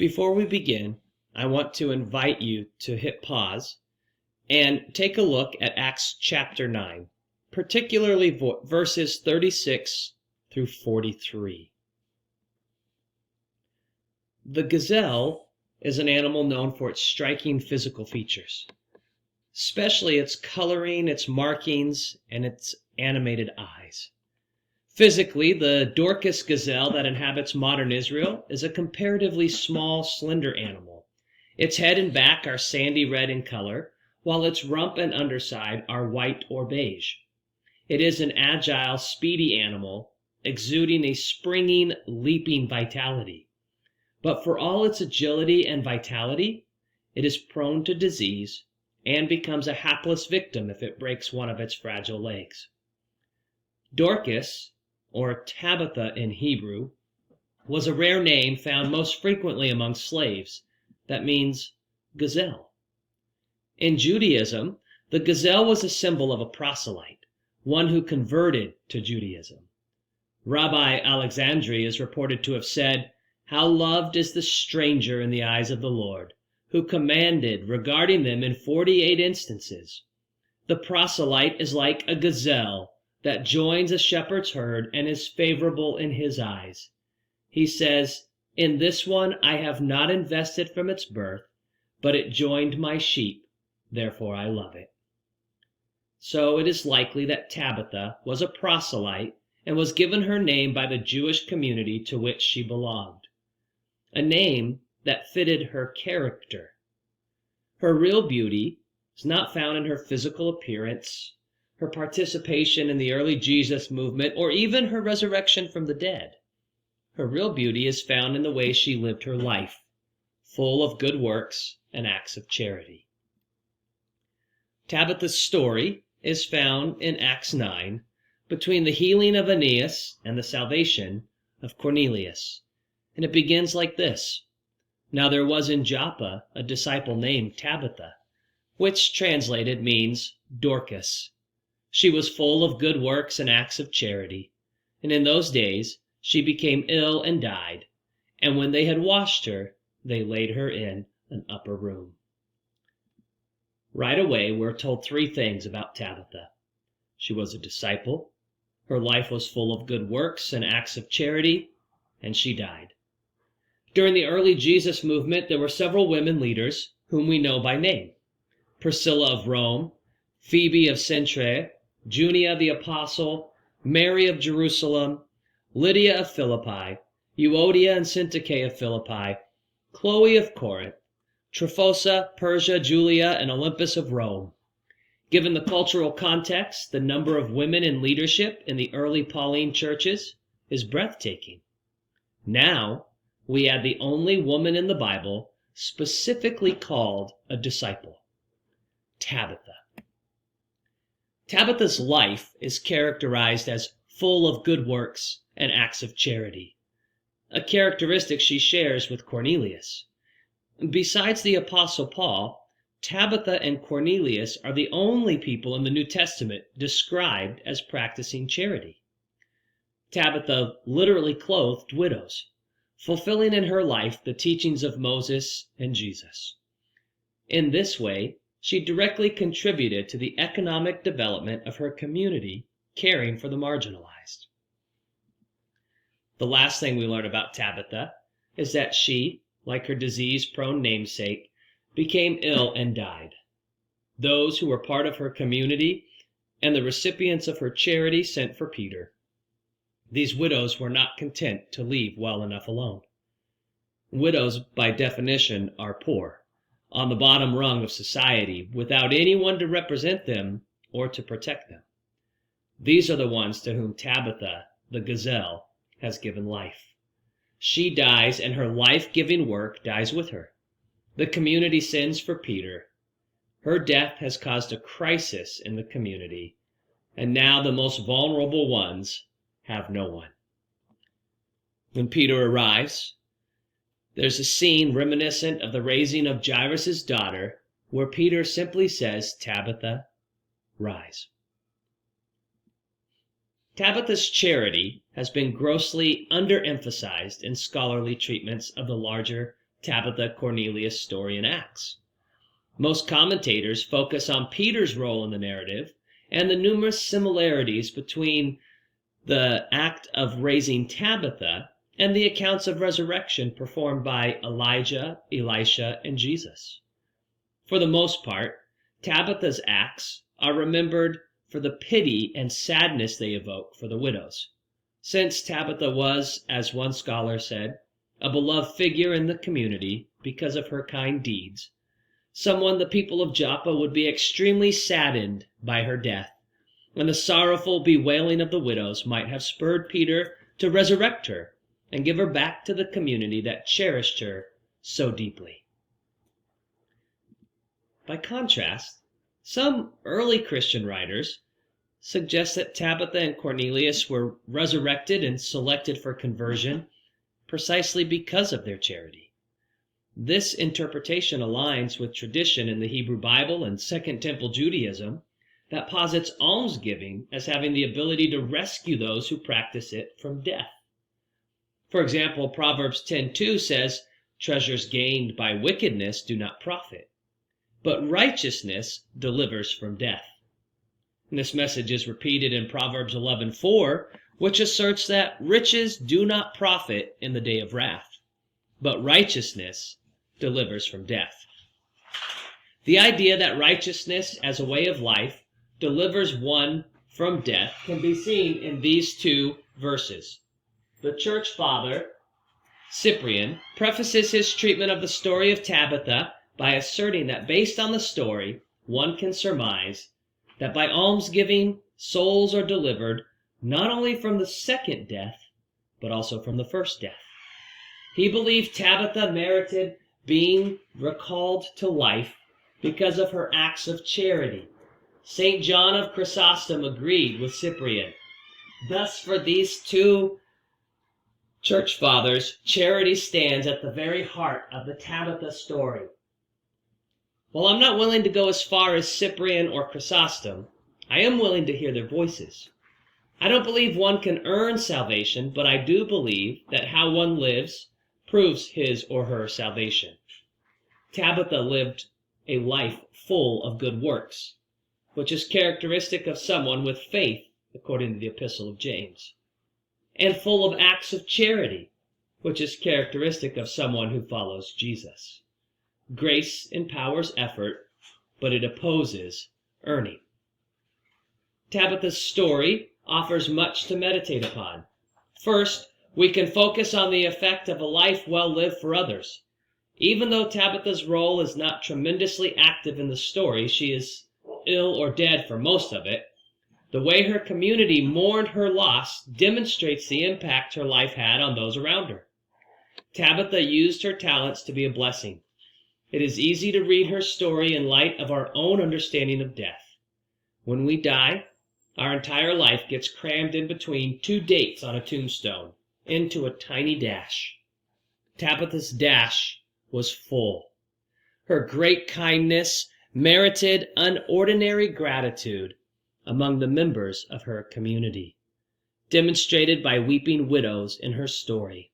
Before we begin, I want to invite you to hit pause and take a look at Acts chapter 9, particularly verses 36 through 43. The gazelle is an animal known for its striking physical features, especially its coloring, its markings, and its animated eyes. Physically, the Dorcas gazelle that inhabits modern Israel is a comparatively small, slender animal. Its head and back are sandy red in color, while its rump and underside are white or beige. It is an agile, speedy animal, exuding a springing, leaping vitality. But for all its agility and vitality, it is prone to disease and becomes a hapless victim if it breaks one of its fragile legs. Dorcas, or Tabitha in Hebrew, was a rare name found most frequently among slaves. That means gazelle. In Judaism, the gazelle was a symbol of a proselyte, one who converted to Judaism. Rabbi Alexandri is reported to have said, "How loved is the stranger in the eyes of the Lord, who commanded regarding them in 48 instances. The proselyte is like a gazelle that joins a shepherd's herd and is favorable in his eyes. He says, 'In this one I have not invested from its birth, but it joined my sheep, therefore I love it.'" So it is likely that Tabitha was a proselyte and was given her name by the Jewish community to which she belonged, a name that fitted her character. Her real beauty is not found in her physical appearance, her participation in the early Jesus movement, or even her resurrection from the dead. Her real beauty is found in the way she lived her life, full of good works and acts of charity. Tabitha's story is found in Acts 9, between the healing of Aeneas and the salvation of Cornelius. And it begins like this. Now there was in Joppa a disciple named Tabitha, which translated means Dorcas. She was full of good works and acts of charity, and in those days she became ill and died, and when they had washed her, they laid her in an upper room. Right away, we're told three things about Tabitha. She was a disciple, her life was full of good works and acts of charity, and she died. During the early Jesus movement, there were several women leaders whom we know by name: Priscilla of Rome, Phoebe of Cenchreae, Junia the Apostle, Mary of Jerusalem, Lydia of Philippi, Euodia and Syntyche of Philippi, Chloe of Corinth, Tryphosa, Persia, Julia, and Olympus of Rome. Given the cultural context, the number of women in leadership in the early Pauline churches is breathtaking. Now, we add the only woman in the Bible specifically called a disciple: Tabitha. Tabitha's life is characterized as full of good works and acts of charity, a characteristic she shares with Cornelius. Besides the Apostle Paul, Tabitha and Cornelius are the only people in the New Testament described as practicing charity. Tabitha literally clothed widows, fulfilling in her life the teachings of Moses and Jesus. In this way, she directly contributed to the economic development of her community, caring for the marginalized. The last thing we learn about Tabitha is that she, like her disease-prone namesake, became ill and died. Those who were part of her community and the recipients of her charity sent for Peter. These widows were not content to leave well enough alone. Widows, by definition, are poor, on the bottom rung of society, without anyone to represent them or to protect them. These are the ones to whom Tabitha, the gazelle, has given life. She dies, and her life-giving work dies with her. The community sends for Peter. Her death has caused a crisis in the community, and now the most vulnerable ones have no one. When Peter arrives, there's a scene reminiscent of the raising of Jairus' daughter, where Peter simply says, "Tabitha, rise." Tabitha's charity has been grossly underemphasized in scholarly treatments of the larger Tabitha Cornelius' story in Acts. Most commentators focus on Peter's role in the narrative and the numerous similarities between the act of raising Tabitha and the accounts of resurrection performed by Elijah, Elisha, and Jesus. For the most part, Tabitha's acts are remembered for the pity and sadness they evoke for the widows, since Tabitha was, as one scholar said, a beloved figure in the community because of her kind deeds, someone the people of Joppa would be extremely saddened by her death, and the sorrowful bewailing of the widows might have spurred Peter to resurrect her and give her back to the community that cherished her so deeply. By contrast, some early Christian writers suggest that Tabitha and Cornelius were resurrected and selected for conversion precisely because of their charity. This interpretation aligns with tradition in the Hebrew Bible and Second Temple Judaism that posits almsgiving as having the ability to rescue those who practice it from death. For example, Proverbs 10:2 says, "Treasures gained by wickedness do not profit, but righteousness delivers from death." And this message is repeated in Proverbs 11:4, which asserts that riches do not profit in the day of wrath, but righteousness delivers from death. The idea that righteousness as a way of life delivers one from death can be seen in these two verses. The church father, Cyprian, prefaces his treatment of the story of Tabitha by asserting that based on the story, one can surmise that by almsgiving, souls are delivered not only from the second death, but also from the first death. He believed Tabitha merited being recalled to life because of her acts of charity. St. John of Chrysostom agreed with Cyprian. Thus, for these two church fathers, charity stands at the very heart of the Tabitha story. While I'm not willing to go as far as Cyprian or Chrysostom, I am willing to hear their voices. I don't believe one can earn salvation, but I do believe that how one lives proves his or her salvation. Tabitha lived a life full of good works, which is characteristic of someone with faith, according to the Epistle of James, and full of acts of charity, which is characteristic of someone who follows Jesus. Grace empowers effort, but it opposes earning. Tabitha's story offers much to meditate upon. First, we can focus on the effect of a life well lived for others. Even though Tabitha's role is not tremendously active in the story, she is ill or dead for most of it. The way her community mourned her loss demonstrates the impact her life had on those around her. Tabitha used her talents to be a blessing. It is easy to read her story in light of our own understanding of death. When we die, our entire life gets crammed in between two dates on a tombstone into a tiny dash. Tabitha's dash was full. Her great kindness merited unordinary gratitude among the members of her community, demonstrated by weeping widows in her story.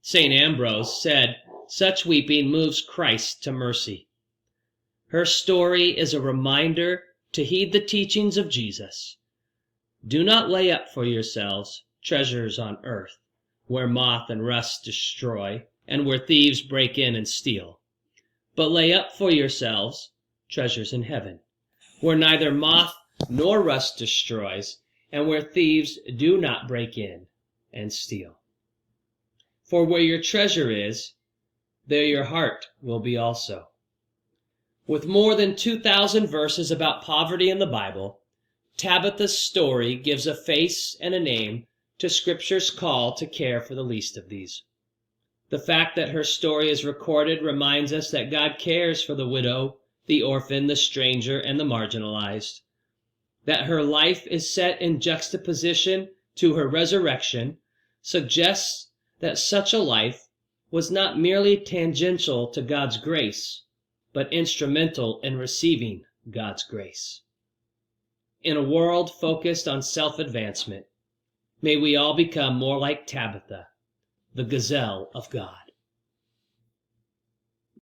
St. Ambrose said, "Such weeping moves Christ to mercy." Her story is a reminder to heed the teachings of Jesus. Do not lay up for yourselves treasures on earth, where moth and rust destroy, and where thieves break in and steal. But lay up for yourselves treasures in heaven, where neither moth nor rust destroys, and where thieves do not break in and steal. For where your treasure is, there your heart will be also. With more than 2,000 verses about poverty in the Bible, Tabitha's story gives a face and a name to Scripture's call to care for the least of these. The fact that her story is recorded reminds us that God cares for the widow, the orphan, the stranger, and the marginalized. That her life is set in juxtaposition to her resurrection suggests that such a life was not merely tangential to God's grace, but instrumental in receiving God's grace. In a world focused on self-advancement, may we all become more like Tabitha, the Gazelle of God.